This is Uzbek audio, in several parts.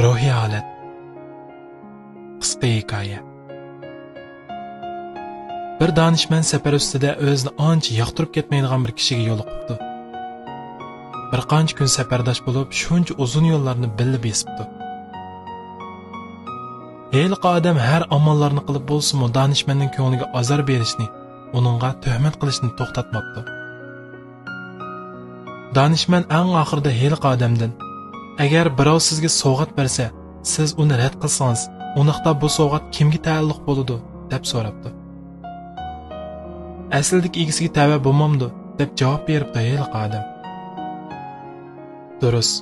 Ruhiy holat. Qisqa hikoya. Bir danishmand safar ustida o'zini ancha yoqtirib ketmaydigan bir kishiga yo'liqibdi. Bir qancha kun safardosh bo'lib, shuncha uzun yo'llarni birga besibdi. Heyliq odam har amallarni qilib bo'lsa-mu danishmandning ko'ngliga azor berishni, uningga tuhmat qilishni to'xtatmabdi. Danishmand eng oxirida heyliq odamdan: "Agar birov sizga sovg'at bersa, siz uni rad qilsangiz, undaqda bu sovg'at kimga taalluq bo'ladi?" deb so'rabdi. "Aslidagi egasiga tava bo'lmamdi" deb javob beribdi heyliq odam. "Durust.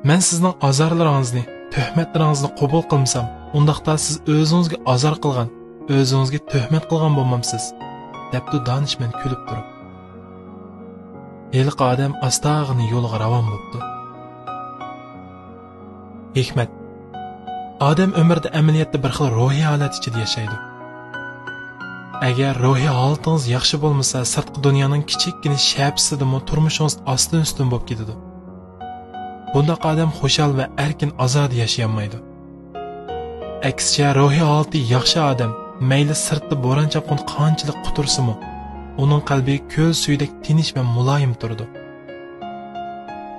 Men sizning azorlaringizni, tuhmatlaringizni qabul qilmasam, undaqda siz o'zingizga azor qilgan, o'zingizga tuhmat qilgan bo'lmamsiz" debdi danishmand kulib turib. Heyliq odam astag'ini yo'lga ravon bo'ldi. Hikmat. Odam umrida amaliyotda bir xil ruhiy holat ichida yashaydi. Agar ruhiy holatingiz yaxshi bo'lmasa, sirtqi dunyoning kichikkina shapsidimi turmushingiz ostin-ustin bo'lib ketadi. Bundaq odam xushal va erkin ozod yashayolmaydi. Aksicha ruhiy holati yaxshi odam mayli sirtda bo'ron chaqin qanchalik qutursimi, uning qalbi ko'l suyidek tinch va muloyim turdi.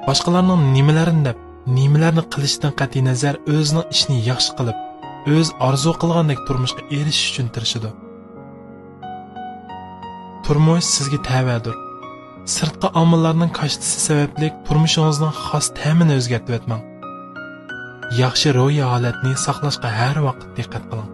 Boshqalarning nimalarini deb, nimalarni qilishdan qat'iy nazar o'zining ishini yaxshi qilib, o'z orzu qilgandek turmushga erishish uchun tirishadi. Turmush sizga tavadir. Sirtqi omillarning qashtisi sababli turmushingizning xos ta'mini o'zgartirib etmang. Yaxshi ruhiy holatni saqlashga har vaqt diqqat qiling.